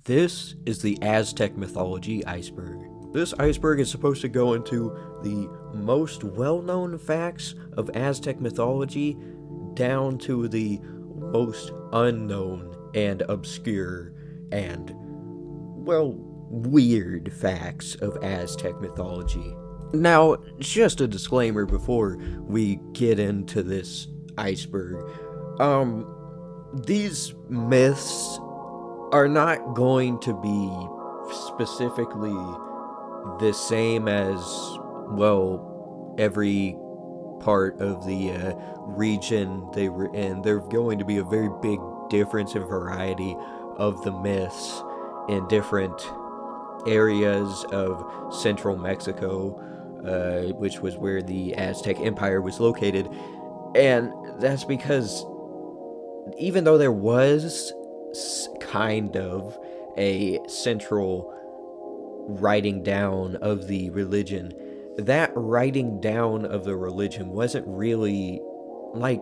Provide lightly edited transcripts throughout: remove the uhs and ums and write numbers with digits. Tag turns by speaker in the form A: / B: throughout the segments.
A: This is the Aztec Mythology Iceberg. This iceberg is supposed to go into the most well-known facts of Aztec mythology down to the most unknown and obscure and, well, weird facts of Aztec mythology. Now, just a disclaimer before we get into this iceberg. These myths are not going to be specifically the same as, well, every part of the region they were in. There's going to be a very big difference in variety of the myths in different areas of central Mexico, which was where the Aztec Empire was located. And that's because even though there was kind of a central writing down of the religion, that writing down of the religion wasn't really like,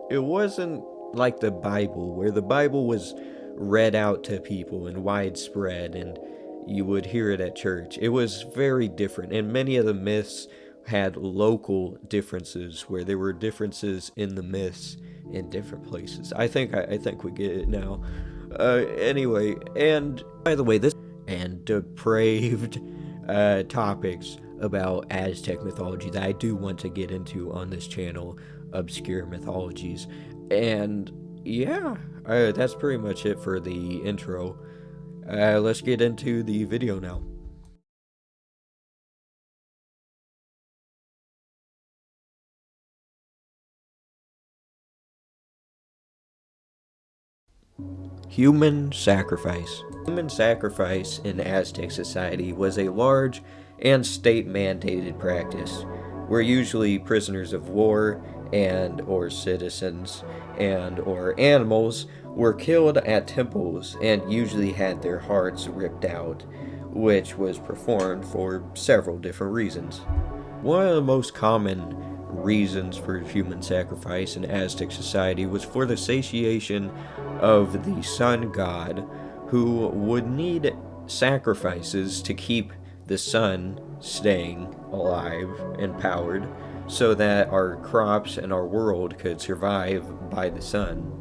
A: it wasn't like the Bible, where the Bible was read out to people and widespread and you would hear it at church. It was very different, and many of the myths had local differences, where there were differences in the myths in different places. I think we get it now. Anyway, and by the way, this and depraved topics about Aztec mythology that I do want to get into on this channel, obscure mythologies. And yeah, that's pretty much it for the intro. Let's get into the video now. Human sacrifice. Human sacrifice in Aztec society was a large and state-mandated practice, where usually prisoners of war and or citizens and or animals were killed at temples and usually had their hearts ripped out, which was performed for several different reasons. One of the most common reasons for human sacrifice in Aztec society was for the satiation of the sun god, who would need sacrifices to keep the sun staying alive and powered, so that our crops and our world could survive by the sun.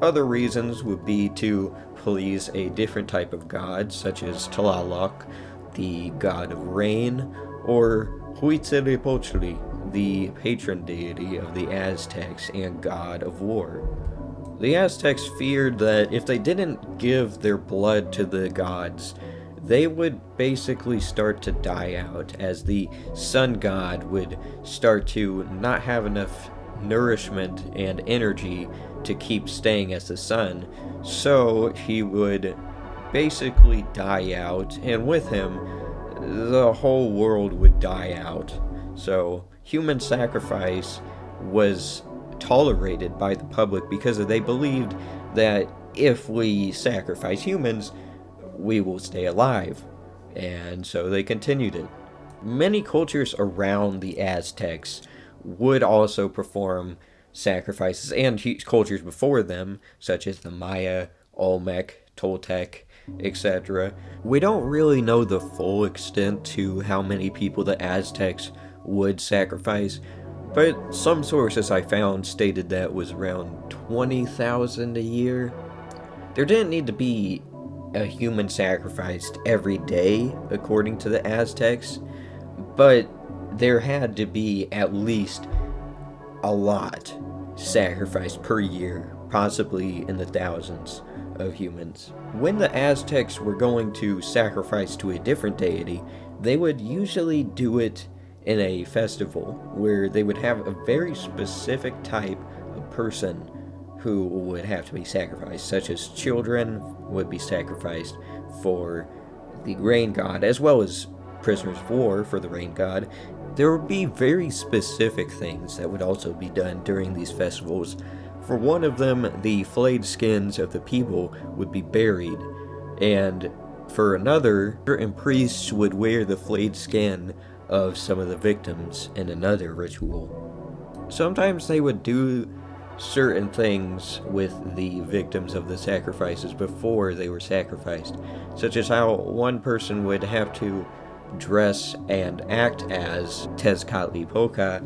A: Other reasons would be to please a different type of god, such as Tlaloc, the god of rain, or Huitzilopochtli, the patron deity of the Aztecs and god of war. The Aztecs feared that if they didn't give their blood to the gods, they would basically start to die out, as the sun god would start to not have enough nourishment and energy to keep staying as the sun, so he would basically die out, and with him, the whole world would die out. So human sacrifice was tolerated by the public because they believed that if we sacrifice humans, we will stay alive, and so they continued it. Many cultures around the Aztecs would also perform sacrifices, and cultures before them, such as the Maya, Olmec, Toltec, etc. We don't really know the full extent to how many people the Aztecs would sacrifice, but some sources I found stated that it was around 20,000 a year. There didn't need to be a human sacrificed every day, according to the Aztecs, but there had to be at least a lot sacrificed per year, possibly in the thousands of humans. When the Aztecs were going to sacrifice to a different deity, they would usually do it in a festival where they would have a very specific type of person who would have to be sacrificed, such as children would be sacrificed for the rain god, as well as prisoners of war for the rain god. There would be very specific things that would also be done during these festivals. For one of them, the flayed skins of the people would be buried, and for another, certain priests would wear the flayed skin of some of the victims in another ritual. Sometimes they would do certain things with the victims of the sacrifices before they were sacrificed, such as how one person would have to dress and act as Tezcatlipoca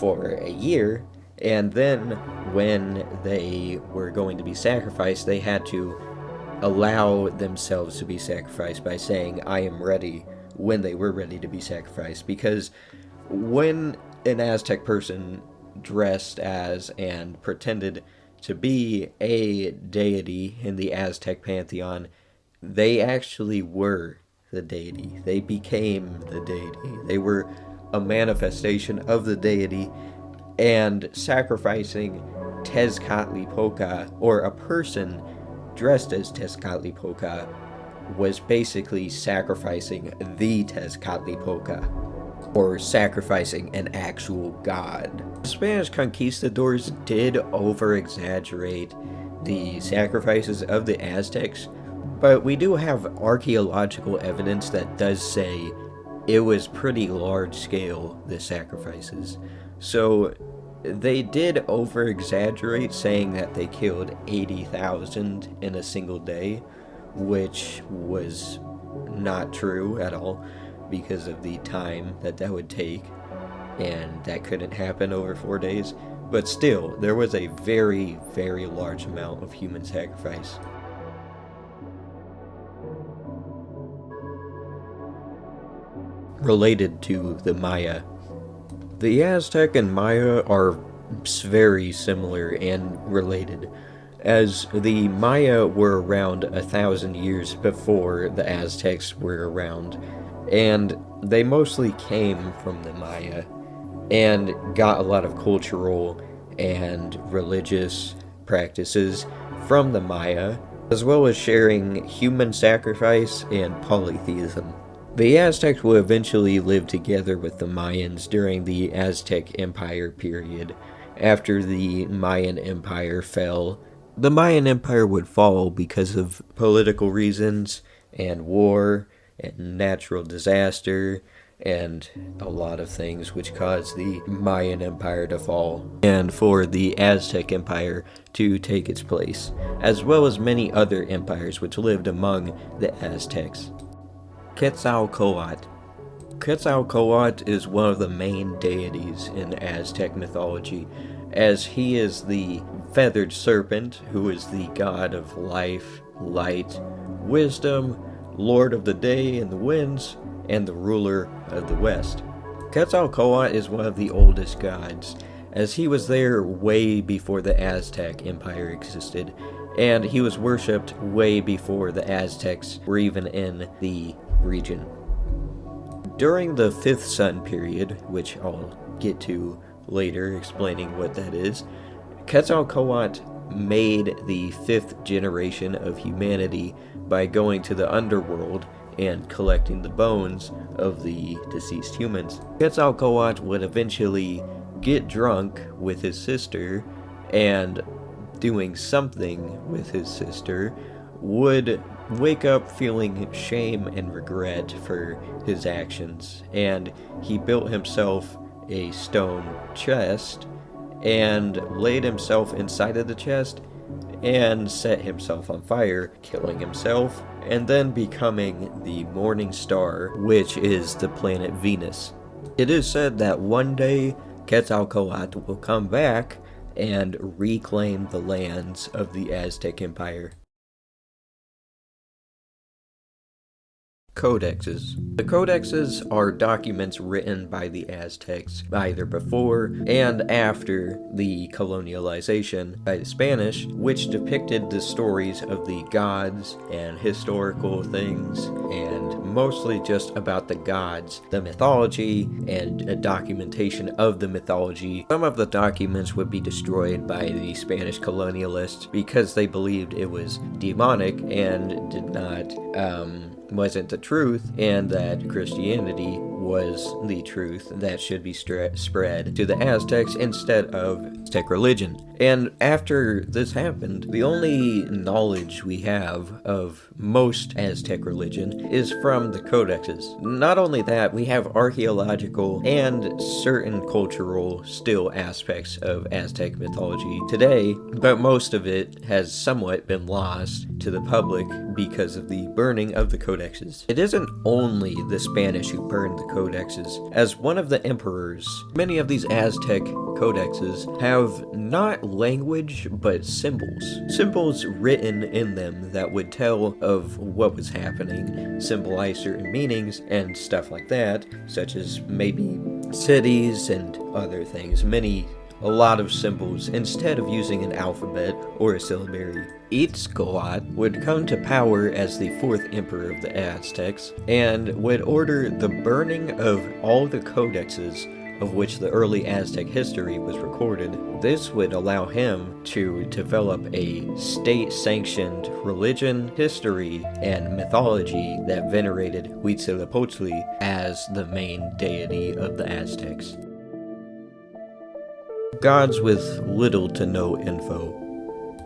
A: for a year, and then when they were going to be sacrificed, they had to allow themselves to be sacrificed by saying, I am ready, when they were ready to be sacrificed. Because when an Aztec person dressed as and pretended to be a deity in the Aztec pantheon, they actually were the deity. They became the deity. They were a manifestation of the deity, and sacrificing Tezcatlipoca, or a person dressed as Tezcatlipoca, was basically sacrificing the Tezcatlipoca, or sacrificing an actual god. Spanish conquistadors did over-exaggerate the sacrifices of the Aztecs, but we do have archaeological evidence that does say it was pretty large scale, the sacrifices. So they did over-exaggerate, saying that they killed 80,000 in a single day, which was not true at all because of the time that would take, and that couldn't happen over 4 days. But still, there was a very, very large amount of human sacrifice. Related to the Maya. The Aztec and Maya are very similar and related, as the Maya were around 1,000 years before the Aztecs were around, and they mostly came from the Maya and got a lot of cultural and religious practices from the Maya, as well as sharing human sacrifice and polytheism. The Aztecs would eventually live together with the Mayans during the Aztec Empire period. After the Mayan Empire fell, the Mayan Empire would fall because of political reasons and war and natural disaster and a lot of things which caused the Mayan Empire to fall, and for the Aztec Empire to take its place, as well as many other empires which lived among the Aztecs. Quetzalcoatl. Quetzalcoatl is one of the main deities in Aztec mythology, as he is the feathered serpent who is the god of life, light, wisdom, lord of the day and the winds, and the ruler of the west. Quetzalcoatl is one of the oldest gods, as he was there way before the Aztec Empire existed, and he was worshipped way before the Aztecs were even in the region. During the Fifth Sun period, which I'll get to later explaining what that is, Quetzalcoatl made the fifth generation of humanity by going to the underworld and collecting the bones of the deceased humans. Quetzalcoatl would eventually get drunk with his sister, and doing something with his sister, would wake up feeling shame and regret for his actions, and he built himself a stone chest and laid himself inside of the chest and set himself on fire, killing himself and then becoming the morning star, which is the planet Venus. It is said that one day Quetzalcoatl will come back and reclaim the lands of the Aztec Empire. Codexes. The codexes are documents written by the Aztecs either before and after the colonialization by the Spanish, which depicted the stories of the gods and historical things, and mostly just about the gods, the mythology, and a documentation of the mythology. Some of the documents would be destroyed by the Spanish colonialists because they believed it was demonic and did not wasn't the truth, and that Christianity was the truth that should be spread to the Aztecs instead of Aztec religion. And after this happened, the only knowledge we have of most Aztec religion is from the codexes. Not only that, we have archaeological and certain cultural still aspects of Aztec mythology today, but most of it has somewhat been lost to the public because of the burning of the codexes. It isn't only the Spanish who burned the codexes. As one of the emperors, many of these Aztec codexes have not language but symbols written in them that would tell of what was happening, symbolize certain meanings and stuff like that, such as maybe cities and other things. A lot of symbols instead of using an alphabet or a syllabary. Itzcoatl would come to power as the fourth emperor of the Aztecs and would order the burning of all the codexes of which the early Aztec history was recorded. This would allow him to develop a state-sanctioned religion, history, and mythology that venerated Huitzilopochtli as the main deity of the Aztecs. Gods with little to no info.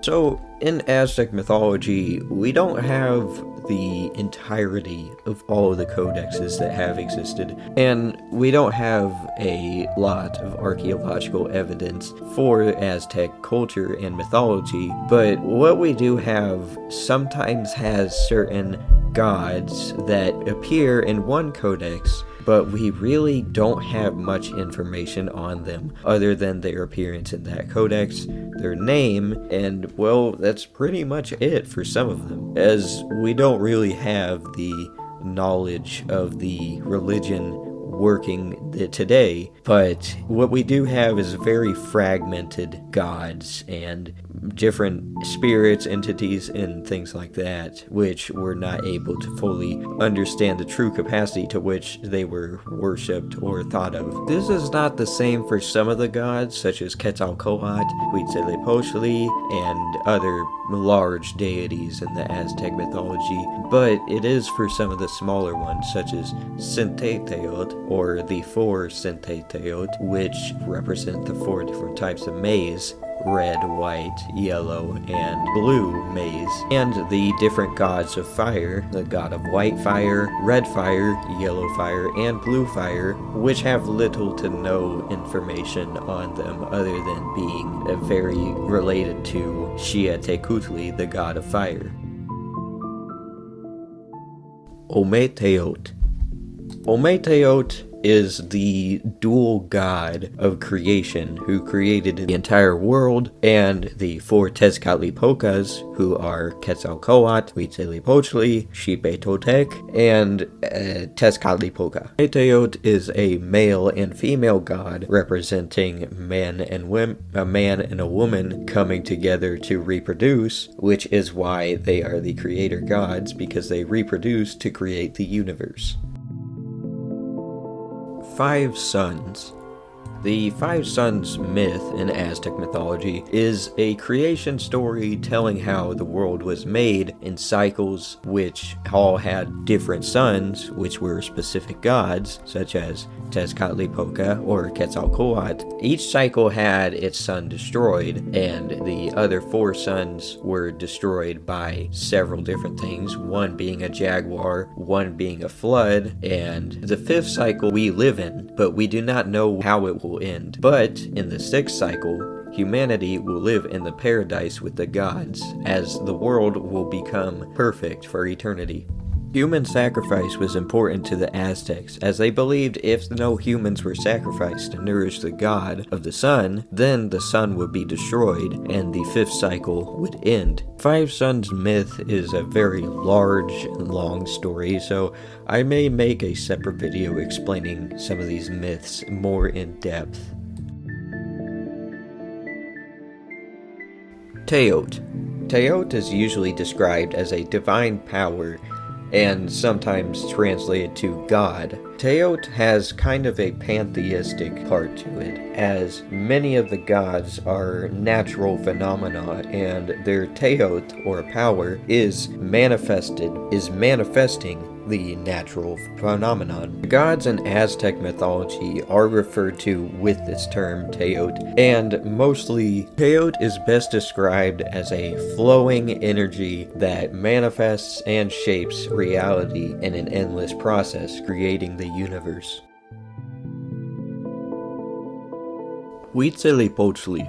A: So, in Aztec mythology, we don't have the entirety of all of the codexes that have existed, and we don't have a lot of archaeological evidence for Aztec culture and mythology, but what we do have sometimes has certain gods that appear in one codex, but we really don't have much information on them other than their appearance in that codex, their name, and well, that's pretty much it for some of them, as we don't really have the knowledge of the religion working today, but what we do have is very fragmented gods and different spirits, entities, and things like that, which were not able to fully understand the true capacity to which they were worshipped or thought of. This is not the same for some of the gods, such as Quetzalcoatl, Huitzilopochtli, and other large deities in the Aztec mythology, but it is for some of the smaller ones, such as Centeteotl, or the four Centeteotl, which represent the four different types of maize: red, white, yellow, and blue maize, and the different gods of fire, the god of white fire, red fire, yellow fire, and blue fire, which have little to no information on them other than being very related to Xiahtecutli, the god of fire. Ometeotl. Ometeotl is the dual god of creation who created the entire world, and the four Tezcatlipocas, who are Quetzalcoatl, Huitzilopochtli, Xipetotec, and Tezcatlipoca. Ometeotl is a male and female god representing a man and a woman coming together to reproduce, which is why they are the creator gods, because they reproduce to create the universe. Five Suns. The Five Suns myth in Aztec mythology is a creation story telling how the world was made in cycles, which all had different suns, which were specific gods, such as Tezcatlipoca or Quetzalcoatl. Each cycle had its sun destroyed, and the other four suns were destroyed by several different things, one being a jaguar, one being a flood, and the fifth cycle we live in, but we do not know how it will end. But in the sixth cycle, humanity will live in the paradise with the gods, as the world will become perfect for eternity. Human sacrifice was important to the Aztecs, as they believed if no humans were sacrificed to nourish the god of the sun, then the sun would be destroyed and the fifth cycle would end. Five Suns myth is a very large and long story, so I may make a separate video explaining some of these myths more in depth. Teotl. Teotl is usually described as a divine power and sometimes translated to God. Teotl has kind of a pantheistic part to it, as many of the gods are natural phenomena, and their Teotl, or power, is manifesting the natural phenomenon. The gods in Aztec mythology are referred to with this term Teot, and mostly Teot is best described as a flowing energy that manifests and shapes reality in an endless process, creating the universe. Huitzilopochtli.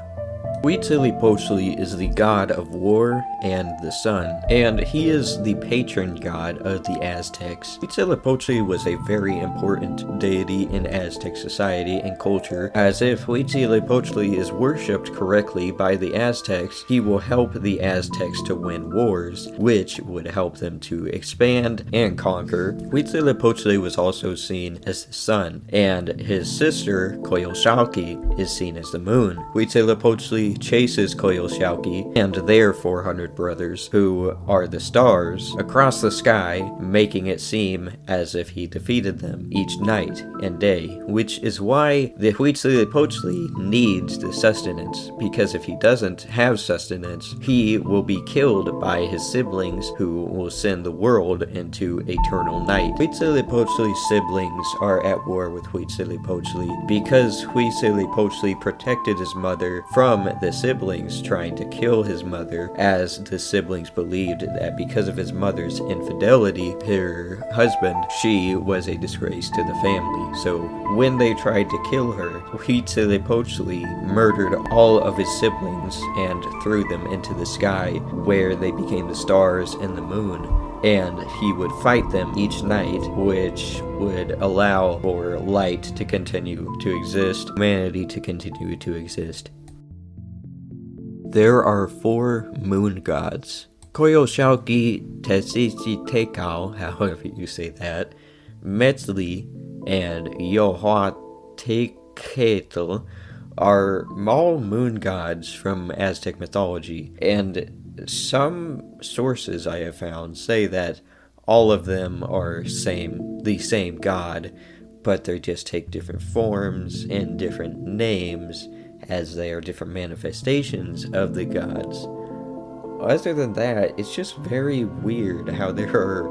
A: Huitzilopochtli is the god of war and the sun, and he is the patron god of the Aztecs. Huitzilopochtli was a very important deity in Aztec society and culture, as if Huitzilopochtli is worshipped correctly by the Aztecs, he will help the Aztecs to win wars, which would help them to expand and conquer. Huitzilopochtli was also seen as the sun, and his sister, Coyolxauhqui, is seen as the moon. Huitzilopochtli chases Coyolxauhqui and their 400 brothers, who are the stars, across the sky, making it seem as if he defeated them each night and day, which is why the Huitzilopochtli needs the sustenance, because if he doesn't have sustenance, he will be killed by his siblings, who will send the world into eternal night. Huitzilopochtli's siblings are at war with Huitzilopochtli because Huitzilopochtli protected his mother from the siblings trying to kill his mother, as the siblings believed that because of his mother's infidelity, her husband, she was a disgrace to the family. So when they tried to kill her, Huitzilopochtli murdered all of his siblings and threw them into the sky, where they became the stars and the moon. And he would fight them each night, which would allow for light to continue to exist, humanity to continue to exist. There are 4 moon gods: Coyolxauhqui, Tezcatlicue, however you say that, Metzli, and Yohuateotl are all moon gods from Aztec mythology, and some sources I have found say that all of them are the same god, but they just take different forms and different names, as they are different manifestations of the gods. Other than that, it's just very weird how there are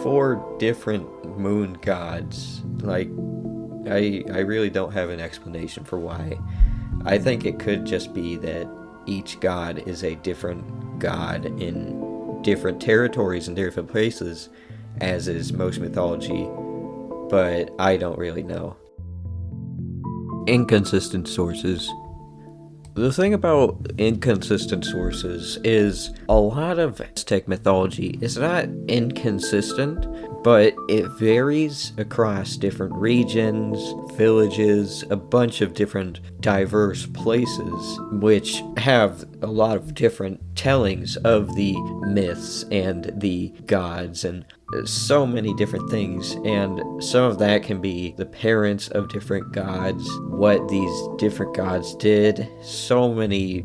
A: 4 different moon gods. Like, I really don't have an explanation for why. I think it could just be that each god is a different god in different territories and different places, as is most mythology, but I don't really know. Inconsistent sources. The thing about inconsistent sources is a lot of Aztec mythology is not inconsistent, but it varies across different regions, villages, a bunch of different diverse places, which have a lot of different tellings of the myths and the gods and so many different things, and some of that can be the parents of different gods, what these different gods did,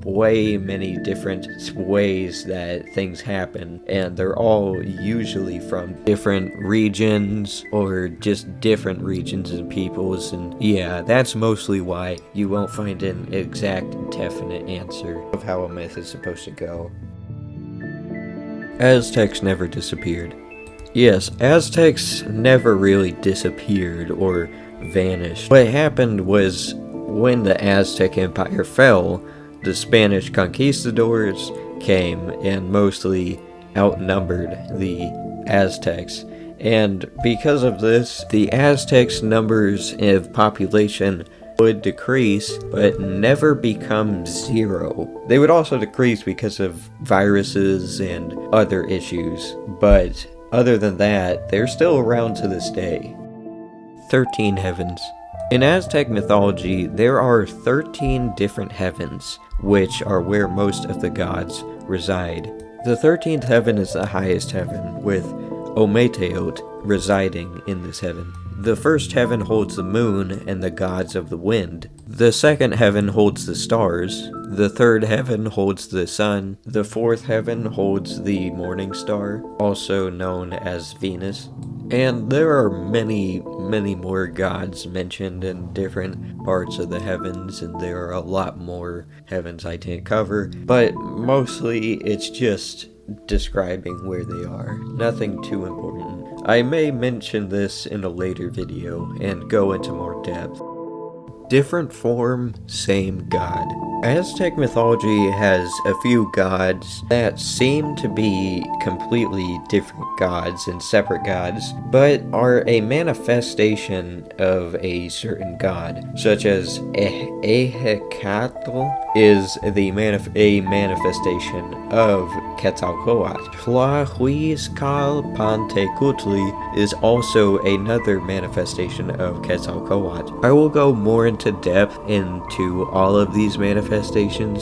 A: way many different ways that things happen, and they're all usually from different regions or just different regions and peoples, and yeah, that's mostly why you won't find an exact definite answer of how a myth is supposed to go. Aztecs never disappeared. Yes, Aztecs never really disappeared or vanished. What happened was, when the Aztec Empire fell, the Spanish conquistadors came and mostly outnumbered the Aztecs. And because of this, the Aztecs' numbers of population would decrease, but never become 0. They would also decrease because of viruses and other issues, but other than that, they're still around to this day. 13 heavens. In Aztec mythology, there are 13 different heavens, which are where most of the gods reside. The 13th heaven is the highest heaven, with Ometeot residing in this heaven. The first heaven holds the moon and the gods of the wind. The second heaven holds the stars. The third heaven holds the sun. The fourth heaven holds the morning star, also known as Venus. And there are many more gods mentioned in different parts of the heavens, and there are a lot more heavens I didn't cover, but mostly it's just describing where they are. Nothing too important. I may mention this in a later video and go into more depth. Different form, same god. Aztec mythology has a few gods that seem to be completely different gods and separate gods, but are a manifestation of a certain god, such as Ehecatl is a manifestation of Quetzalcoatl. Tlahuizcalpantecutli is also another manifestation of Quetzalcoatl. I will go more into depth into all of these manifestations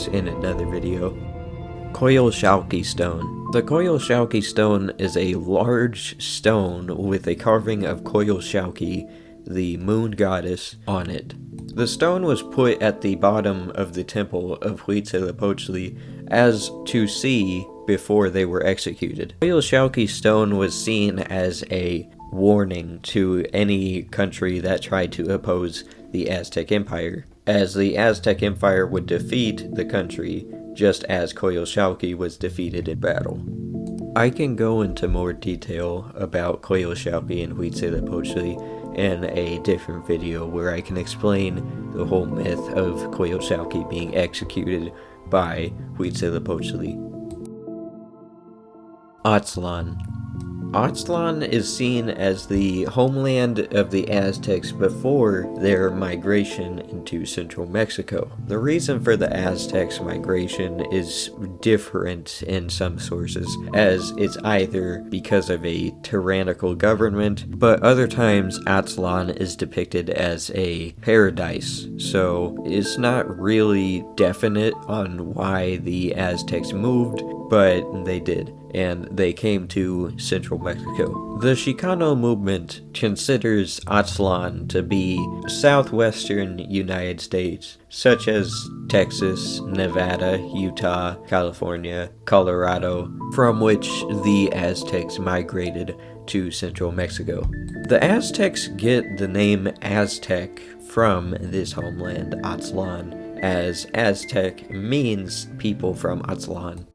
A: in another video. Coyolxauhqui stone. The Coyolxauhqui stone is a large stone with a carving of Coyolxauhqui, the moon goddess, on it. The stone was put at the bottom of the temple of Huitzilopochtli as to see before they were executed. Coyolxauhqui stone was seen as a warning to any country that tried to oppose the Aztec Empire, as the Aztec Empire would defeat the country just as Coyolxauhqui was defeated in battle. I can go into more detail about Coyolxauhqui and Huitzilopochtli in a different video where I can explain the whole myth of Coyolxauhqui being executed by Huitzilopochtli. Aztlan. Aztlan is seen as the homeland of the Aztecs before their migration into central Mexico. The reason for the Aztecs' migration is different in some sources, as it's either because of a tyrannical government, but other times Aztlan is depicted as a paradise, so it's not really definite on why the Aztecs moved, but they did, and they came to central Mexico. The Chicano movement considers Aztlan to be southwestern United States, such as Texas, Nevada, Utah, California, Colorado, from which the Aztecs migrated to central Mexico. The Aztecs get the name Aztec from this homeland, Aztlan, as Aztec means people from Aztlan.